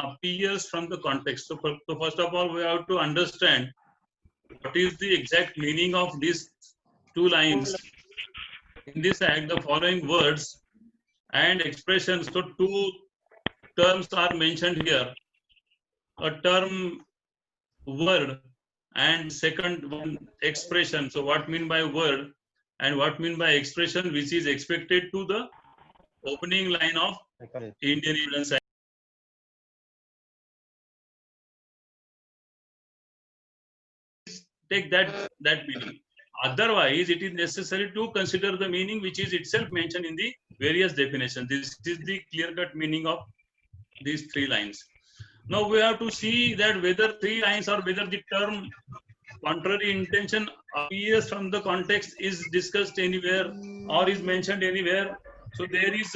appears from the context. So first of all, we have to understand what is the exact meaning of these two lines. In this act, the following words and expressions, so two terms are mentioned here. A term word and second one expression. So what mean by word and what mean by expression, which is expected to the opening line of Indian Evidence Act. Take that meaning. Otherwise, it is necessary to consider the meaning which is itself mentioned in the various definitions. This is the clear-cut meaning of these three lines. Now we have to see that whether three lines or whether the term contrary intention appears from the context is discussed anywhere or is mentioned anywhere. So there is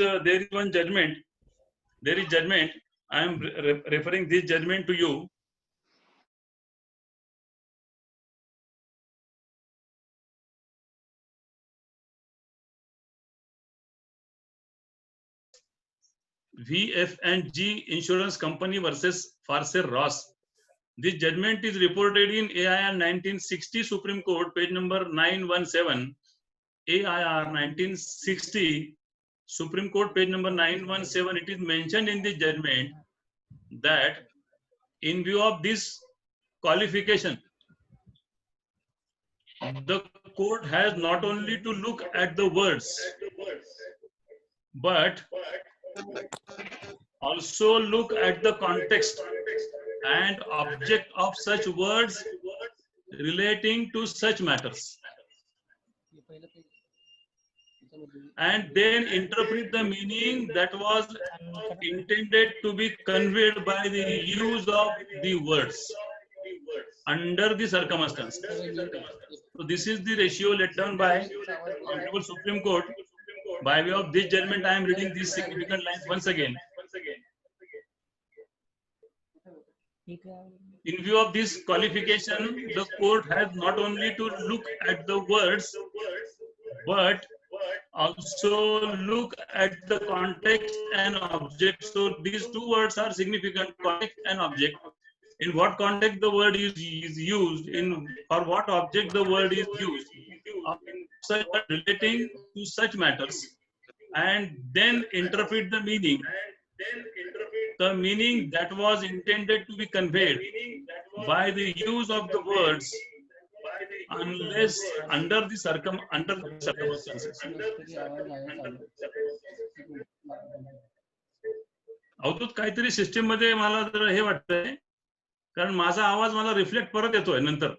one judgment. There is judgment. I am referring this judgment to you. VF&G Insurance Company versus Farser Ross. This judgment is reported in AIR 1960 Supreme Court, page number 917. AIR 1960 Supreme Court, page number 917. It is mentioned in the judgment that in view of this qualification, the court has not only to look at the words, but also look at the context and object of such words relating to such matters, and then interpret the meaning that was intended to be conveyed by the use of the words under the circumstances. So this is the ratio laid down by Honorable Supreme Court. By way of this judgment, I am reading these significant lines once again. In view of this qualification, the court has not only to look at the words, but also look at the context and object. So these two words are significant, context and object. In what context the word is used, in for what object the word is used, such relating to such matters, and then interpret the meaning that was intended to be conveyed by the use of the words, unless under the circumstances. अवधूत काहीतरी system मध्ये मला जर हे वाटतंय, कारण माझा आवाज मला reflect परत येतोय नंतर.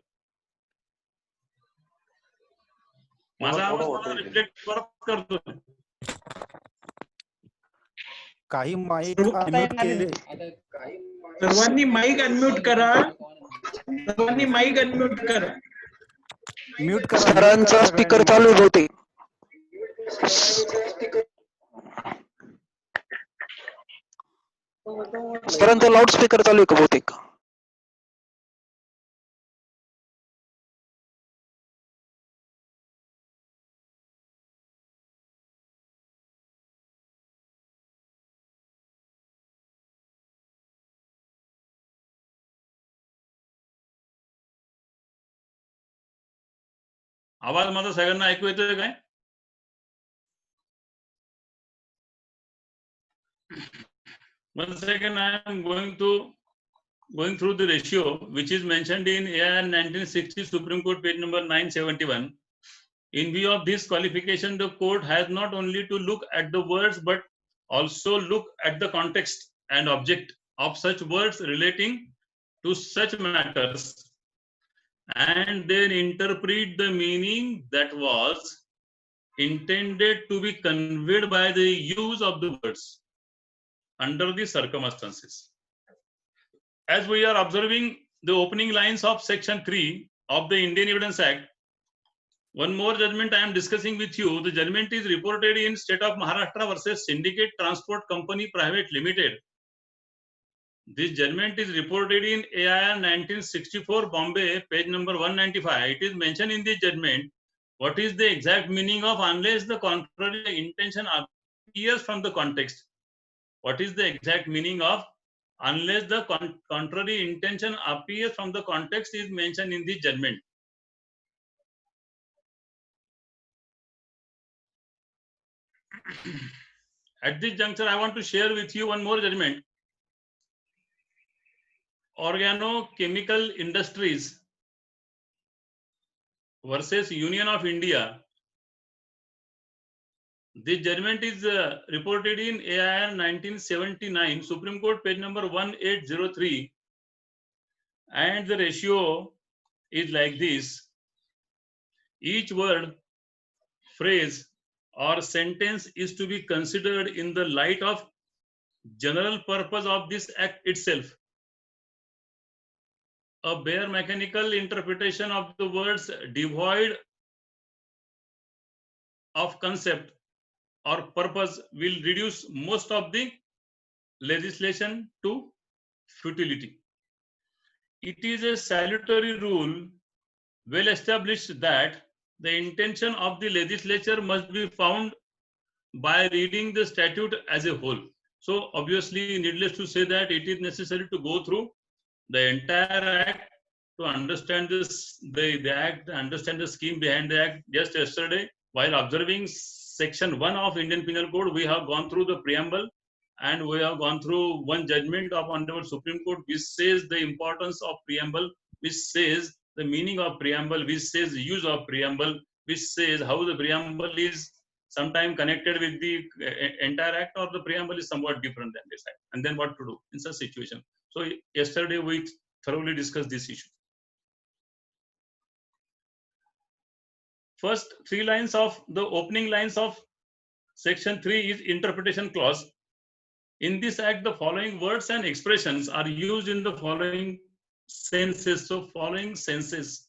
माझा आवाज मला रिफ्लेक्ट परत करतोय. काही माईक अनम्यूट केले. सर्वांनी माईक अनम्यूट करा. सर्वांनी माईक अनम्यूट करा. म्यूट करा. सरांचा स्पीकर चालू आहे बहुतेक. सरांचा लाऊड स्पीकर चालू आहे का बहुतेक. आवाज माझा सगळ्यांना ऐकू येतोय काय? One second, I am going through the ratio which is mentioned in AIR 1960 Supreme Court, page number 971. In view of this qualification, the court has not only to look at the words but also look at the context and object of such words relating to such matters, and then interpret the meaning that was intended to be conveyed by the use of the words under the circumstances. As we are observing the opening lines of Section 3 of the Indian Evidence Act, one more judgment I am discussing with you. The judgment is reported in State of Maharashtra versus Syndicate Transport Company Private Limited. This judgment is reported in AIR 1964 Bombay, page number 195. It is mentioned in the judgment what is the exact meaning of unless the contrary intention appears from the context. What is the exact meaning of unless the contrary intention appears from the context is mentioned in the judgment. At this juncture, I want to share with you one more judgment. Organochemical Industries versus Union of India. This judgment is reported in AIR 1979, Supreme Court, page number 1803. And the ratio is like this. Each word, phrase, or sentence is to be considered in the light of general purpose of this act itself. A bare mechanical interpretation of the words devoid of concept or purpose will reduce most of the legislation to futility. It is a salutary rule, well established, that the intention of the legislature must be found by reading the statute as a whole. So obviously, needless to say that it is necessary to go through the entire act to understand this, the act, understand the scheme behind the act. Just yesterday, while observing Section 1 of Indian Penal Code, we have gone through the preamble and we have gone through one judgment of Honorable Supreme Court which says the importance of preamble, which says the meaning of preamble, which says the use of preamble, which says how the preamble is sometime connected with the entire act or the preamble is somewhat different than this act, and then what to do in such situation. So yesterday we thoroughly discussed this issue. First 3 lines of the opening lines of Section 3 is interpretation clause. In this act, the following words and expressions are used in the following senses. So following senses.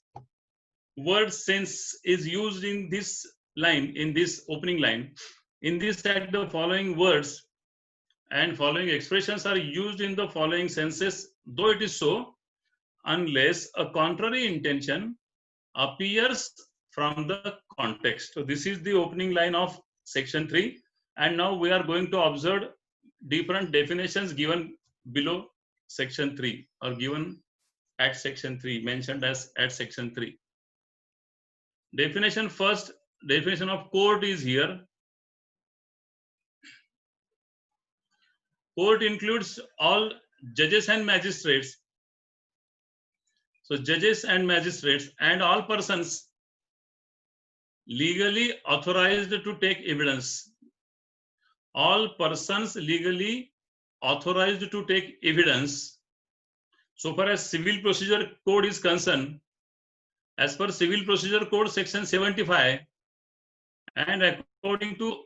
Word sense is used in this line, in this opening line. In this act, the following words and following expressions are used in the following senses, though it is so, unless a contrary intention appears from the context. So this is the opening line of Section 3. And now we are going to observe different definitions given below Section 3 or given at Section 3, mentioned as at Section 3. Definition first, definition of court is here. Court includes all judges and magistrates. So judges and magistrates and all persons legally authorized to take evidence. All persons legally authorized to take evidence. So far as Civil Procedure Code is concerned, as per Civil Procedure Code Section 75 and according to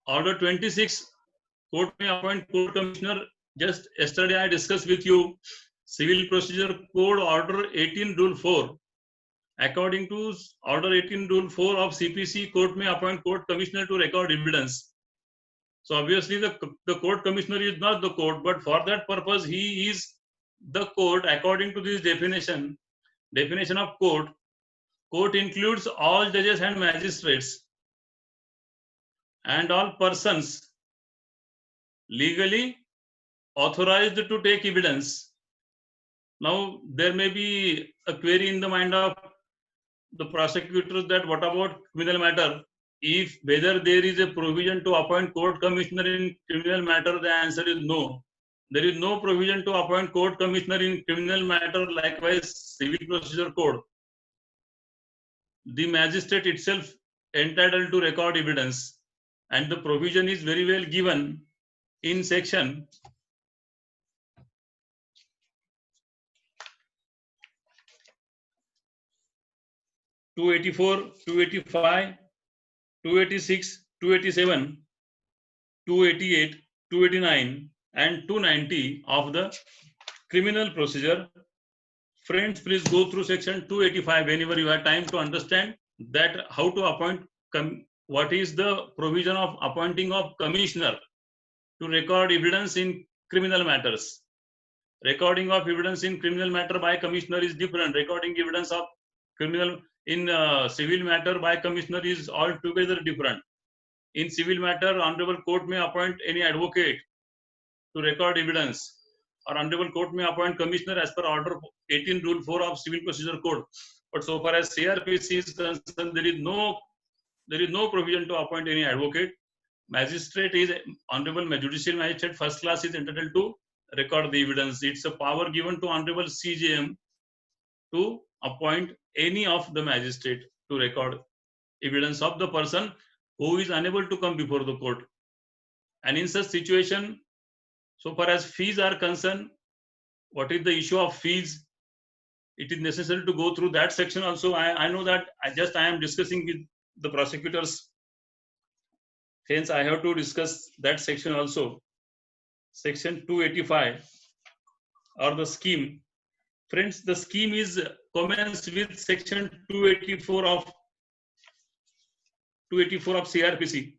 Order 26, Court may appoint Court Commissioner. Just yesterday I discussed with you Civil Procedure Code Order 18 Rule 4. According to Order 18 Rule 4 of CPC, Court may appoint Court Commissioner to record evidence. So obviously the Court Commissioner is not the court, but for that purpose he is the court. According to this definition of court, court includes all judges and magistrates and all persons legally authorized to take evidence. Now there may be a query in the mind of the prosecutors that what about criminal matter? If whether there is a provision to appoint court commissioner in criminal matter, the answer is no. There is no provision to appoint court commissioner in criminal matter. Likewise, Civil Procedure Code. The magistrate itself entitled to record evidence, and the provision is very well given in section 284, 285, 286, 287, 288, 289 and 290 of the Criminal Procedure. Friends, please go through section 285 whenever you have time to understand that how to appoint, what is the provision of appointing of commissioner to record evidence in criminal matters. Recording of evidence in criminal matter by commissioner is different. Recording evidence of criminal in civil matter by commissioner is altogether different. In civil matter, honorable court may appoint any advocate to record evidence. or honorable court may appoint commissioner as per order 18 rule 4 of civil procedure code. But so far as CRPC is concerned, there is no provision to appoint any advocate. Magistrate is honorable judicial magistrate first class is entitled to record the evidence. It's a power given to honorable CJM to appoint any of the magistrate to record evidence of the person who is unable to come before the court. And in such situation, so far as fees are concerned, what is the issue of fees? It is necessary to go through that section also. I know that I am discussing with the prosecutors. Hence, I have to discuss that section also. Section 285 or the scheme. Friends, the scheme is commenced with section 284 of CRPC.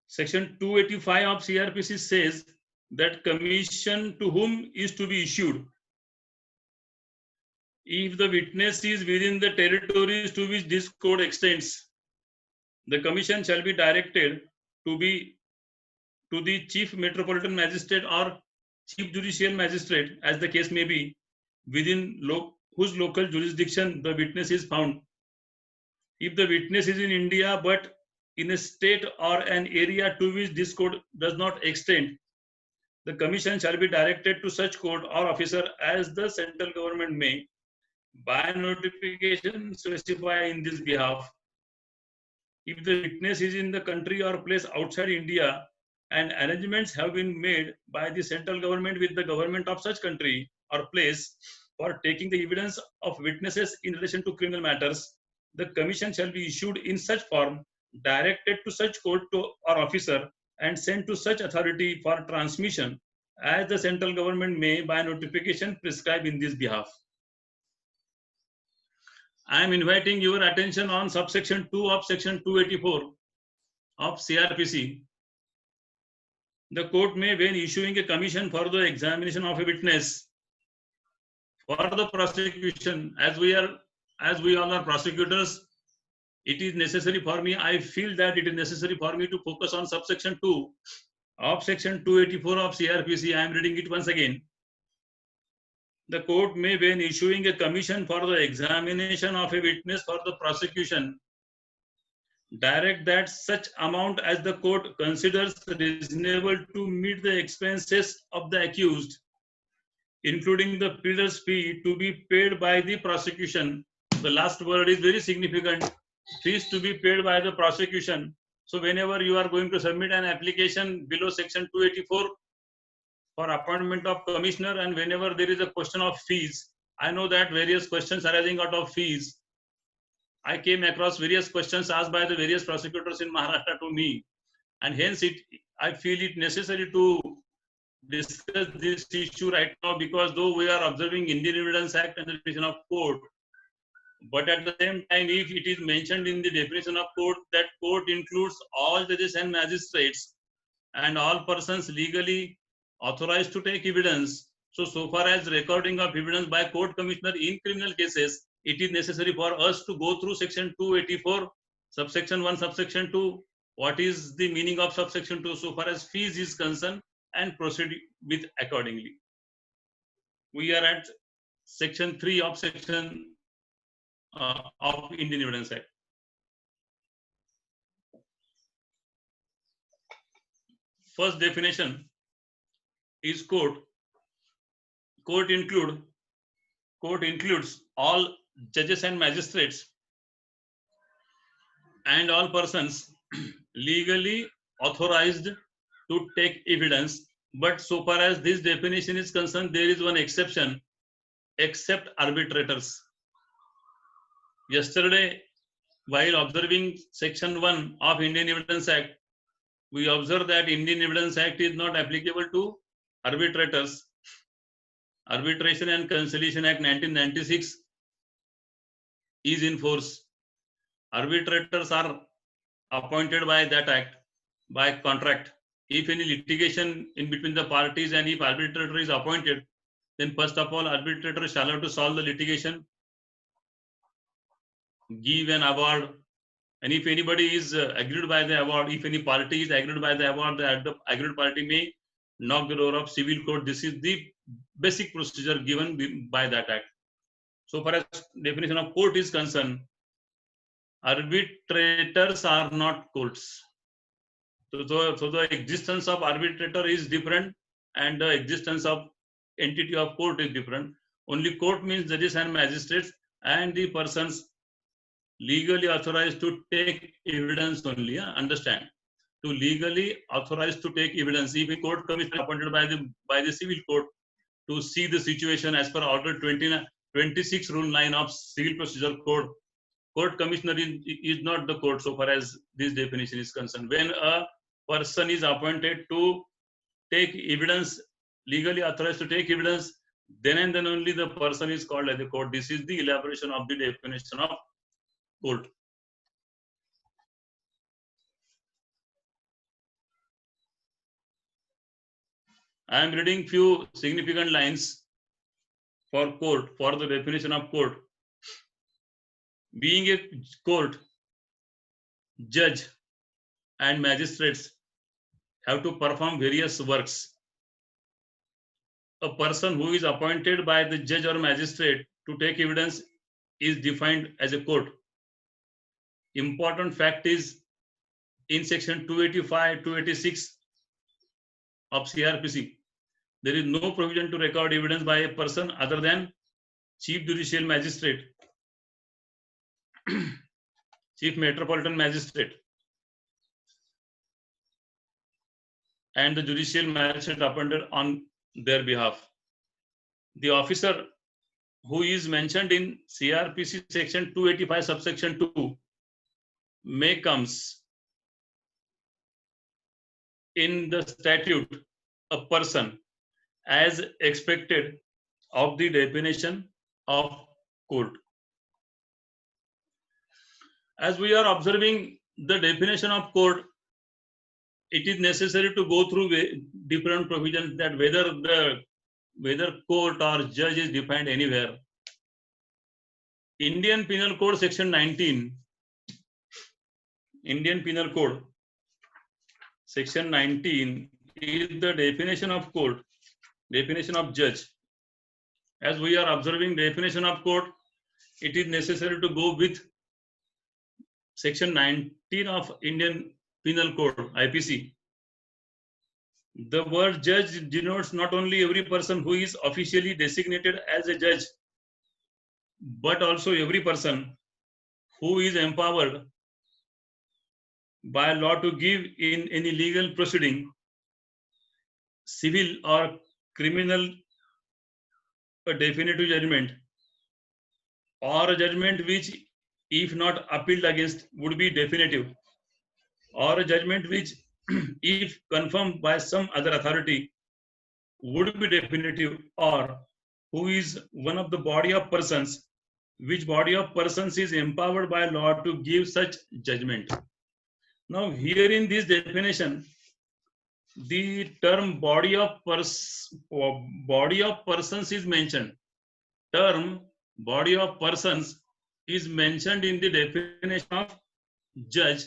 Section 285 of CRPC says that commission to whom is to be issued if the witness is within the territories to which this code extends. The commission shall be directed to the chief metropolitan magistrate or chief judicial magistrate, as the case may be, within whose local jurisdiction the witness is found. If the witness is in India but in a state or an area to which this code does not extend, the commission shall be directed to such court or officer as the central government may, by notification, specify in this behalf. If the witness is in the country or place outside India and arrangements have been made by the central government with the government of such country or place for taking the evidence of witnesses in relation to criminal matters, the commission shall be issued in such form, directed to such court or officer, and sent to such authority for transmission as the central government may, by notification, prescribe in this behalf. I am inviting your attention on subsection 2 of section 284 of CRPC. The court may, when issuing a commission for the examination of a witness for the prosecution, as we all are prosecutors, it is necessary for me, I feel that it is necessary for me to focus on subsection 2 of section 284 of CRPC. I am reading it once again. The court may, when issuing a commission for the examination of a witness for the prosecution, direct that such amount as the court considers reasonable to meet the expenses of the accused, including the pleader's fee, to be paid by the prosecution. The last word is very significant. Fees to be paid by the prosecution. So whenever you are going to submit an application below section 284 for appointment of commissioner, and whenever there is a question of fees, I know that various questions arising out of fees, I came across various questions asked by the various prosecutors in Maharashtra to me, and hence I feel it necessary to discuss this issue right now, because though we are observing Indian Evidence Act and the definition of court, but at the same time, if it is mentioned in the definition of court that court includes all judges and magistrates and all persons legally authorized to take evidence, so far as recording of evidence by court commissioner in criminal cases, it is necessary for us to go through section 284, subsection 1, subsection 2, what is the meaning of subsection 2 so far as fees is concerned, and proceed with accordingly. We are at section 3 of section of Indian Evidence Act. First definition is court. Court includes all judges and magistrates and all persons legally authorized to take evidence. But so far as this definition is concerned, there is one exception, except arbitrators. Yesterday, while observing section 1 of Indian Evidence Act, we observed that Indian Evidence Act is not applicable to arbitrators. Arbitration and Conciliation Act 1996 is in force. Arbitrators are appointed by that act by contract. If any litigation in between the parties and if arbitrator is appointed, then first of all, arbitrator shall have to solve the litigation, give an award, And if anybody is agreed by the award, if any party is agreed by the award, the agreed party may knock the door of civil court. This is the basic procedure given by that act. So far as definition of court is concerned, arbitrators are not courts. So the existence of arbitrator is different, and the existence of entity of court is different. Only court means judges and magistrates and the persons legally authorized to take evidence only. Understand? To legally authorized to take evidence. If a court commissioner appointed by the civil court to see the situation as per order 26 rule 9 of civil procedure code, court commissioner is not the court so far as this definition is concerned. When a person is appointed to take evidence, legally authorized to take evidence, then and then only the person is called as a court. This is the elaboration of the definition of court. I am reading few significant lines for court, for the definition of court. Being a court, judge and magistrates have to perform various works. A person who is appointed by the judge or magistrate to take evidence is defined as a court. Important fact is, in section 285, 286 of CRPC, there is no provision to record evidence by a person other than Chief Judicial Magistrate, Chief Metropolitan Magistrate, and the Judicial Magistrate appointed on their behalf. The officer who is mentioned in CRPC section 285 subsection 2 may comes in the statute a person as expected of the definition of court. As we are observing the definition of court, it is necessary to go through different provisions that whether court or judge is defined anywhere. Indian Penal Code section 19, Indian Penal Code section 19 is the definition of court, definition of judge. As we are observing definition of court, it is necessary to go with section 19 of Indian Penal Code, IPC. The word judge denotes not only every person who is officially designated as a judge, but also every person who is empowered by law to give in any legal proceeding, civil or criminal, a definitive judgment, or a judgment which, if not appealed against, would be definitive, or a judgment which, if confirmed by some other authority, would be definitive, or who is one of the body of persons, which body of persons is empowered by law to give such judgment. Now, here in this definition, the term body of persons is mentioned. Term body of persons is mentioned in the definition of judge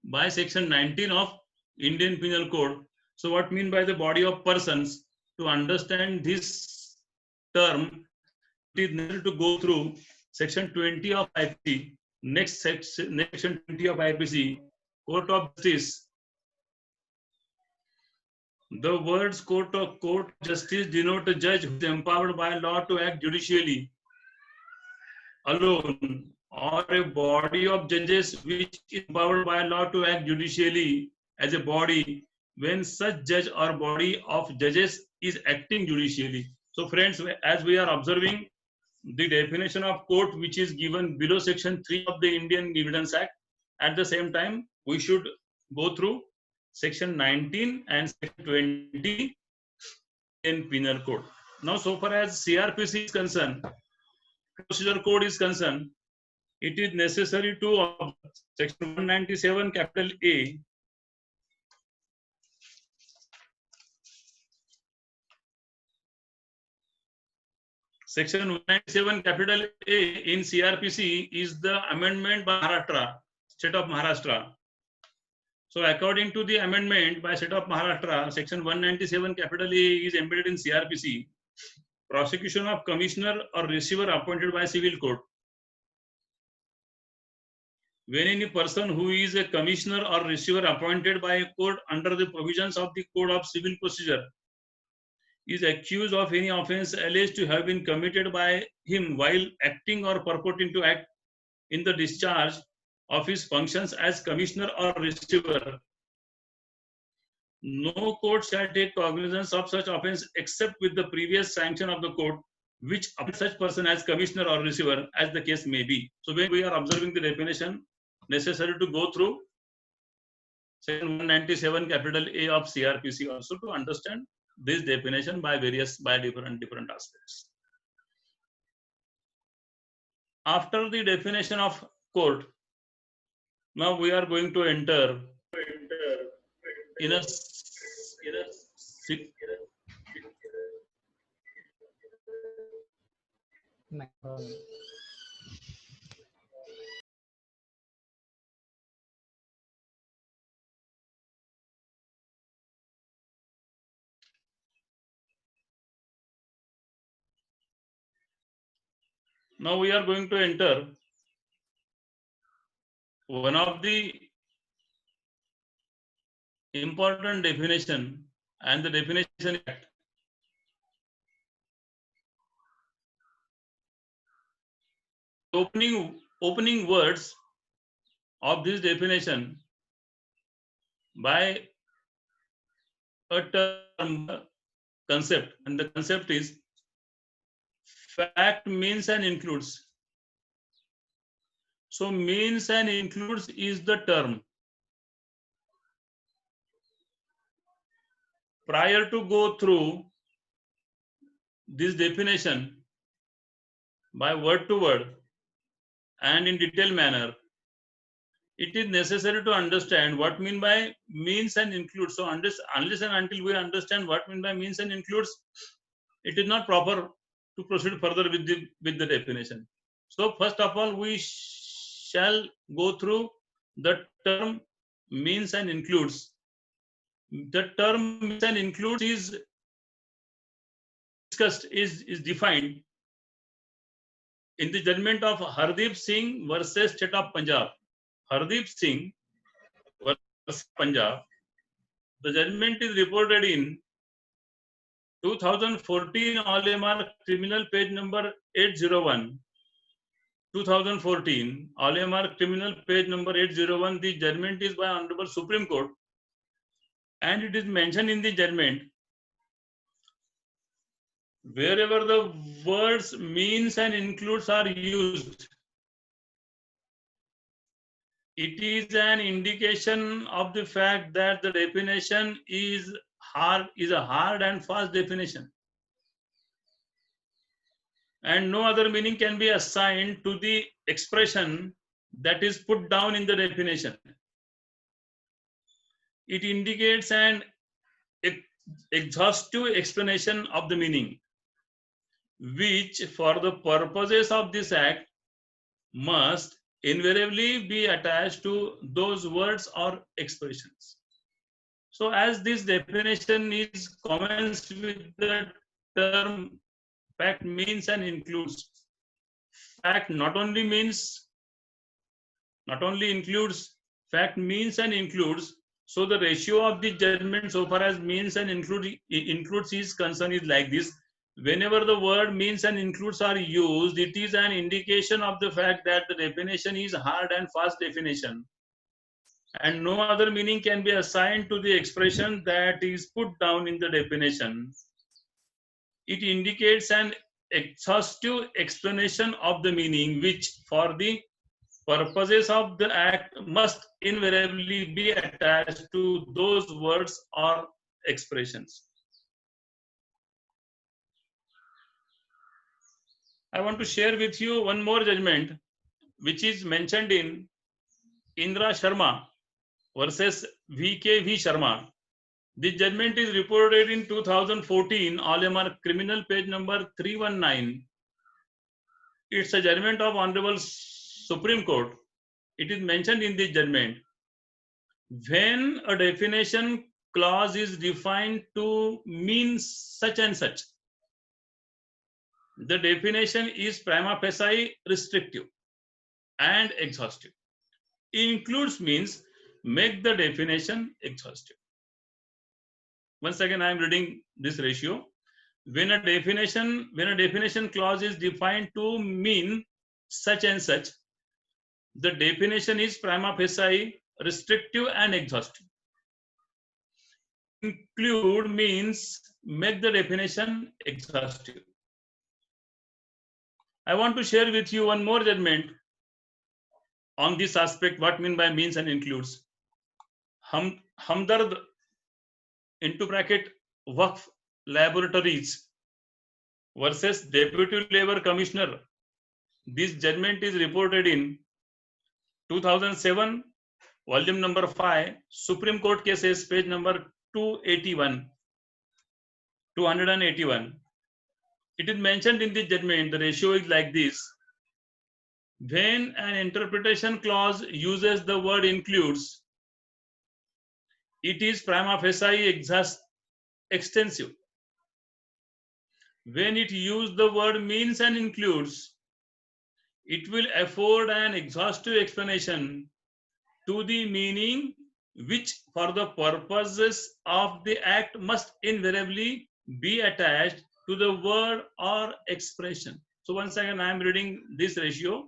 by section 19 of Indian Penal Code. So what mean by the body of persons? To understand this term, it is necessary to go through section 20 of IPC. Next section 20 of IPC, Court of Justice. The words court of justice denote a judge who is empowered by law to act judicially alone, or a body of judges which is empowered by law to act judicially as a body when such judge or body of judges is acting judicially. So friends, as we are observing the definition of court which is given below section 3 of the Indian Evidence Act, at the same time we should go through section 19 and section 20 in Penal Code. Now, so far as CRPC is concerned, procedure code is concerned, it is necessary to section 197 capital A. Section 197 capital A in CRPC is the amendment by Maharashtra State of Maharashtra. So according to the amendment by State of Maharashtra, Section 197 capital A is embedded in CRPC. Prosecution of commissioner or receiver appointed by civil court. When any person who is a commissioner or receiver appointed by a court under the provisions of the Code of Civil Procedure is accused of any offence alleged to have been committed by him while acting or purporting to act in the discharge of his functions as commissioner or receiver, no court shall take cognizance of such offence except with the previous sanction of the court which appoints such person as commissioner or receiver as the case may be. So when we are observing the definition, necessary to go through Section 197 capital A of CRPC also to understand this definition by different aspects. After the definition of court, now we are going to enter in a now we are going to enter one of the important definition, and the definition opening words of this definition by a term concept, and the concept is fact means and includes. So means and includes is the term. Prior to go through this definition by word to word and in detailed manner, it is necessary to understand what mean by means and includes. So unless and until we understand what mean by means and includes, it is not proper to proceed further with the definition. So first of all, we shall go through the term means and includes. The term means and includes is discussed, is defined in the judgment of Hardeep Singh versus State of Punjab. Hardeep Singh versus Punjab. The judgment is reported in 2014 All-Mark Criminal page number 801. 2014 All-Mark Criminal page number 801. The judgment is by Honorable Supreme Court, and it is mentioned in the judgment, wherever the words means and includes are used, it is an indication of the fact that the definition is a hard and fast definition, and no other meaning can be assigned to the expression that is put down in the definition. It indicates an exhaustive explanation of the meaning, which for the purposes of this act must invariably be attached to those words or expressions. So as this definition is commenced with the term fact means and includes, fact not only includes, fact means and includes. So the ratio of the judgment so far as means and includes is concerned is like this. Whenever the word means and includes are used, it is an indication of the fact that the definition is hard and fast definition, and no other meaning can be assigned to the expression that is put down in the definition. It indicates an exhaustive explanation of the meaning, which for the purposes of the act must invariably be attached to those words or expressions. I want to share with you one more judgment which is mentioned in Indra Sharma versus VKV Sharma. This judgment is reported in 2014 All-Mark Criminal page number 319. It's a judgment of Honorable Supreme Court, it is mentioned in the judgment, when a definition clause is defined to mean such and such, the definition is prima facie restrictive and exhaustive. Includes means make the definition exhaustive. Once again, I am reading this ratio. When a definition clause is defined to mean such and such, the definition is prima facie restrictive and exhaustive. Include means make the definition exhaustive. I want to share with you one more judgment on this aspect, what mean by means and includes. Hamdard into bracket Waqf Laboratories versus Deputy Labor Commissioner. This judgment is reported in 2007, volume number 5, Supreme Court cases, page number 281. It is mentioned in the judgment, the ratio is like this. When an interpretation clause uses the word includes, it is prima facie extensive. When it uses the word means and includes, it will afford an exhaustive explanation to the meaning which for the purposes of the act must invariably be attached to the word or expression. So once again, I am reading this ratio.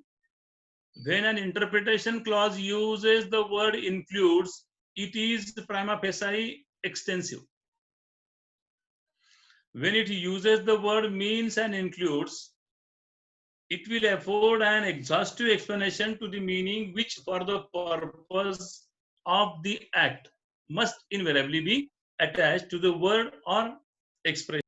When an interpretation clause uses the word includes, it is prima facie extensive. When it uses the word means and includes, it will afford an exhaustive explanation to the meaning which for the purpose of the act must invariably be attached to the word or expression.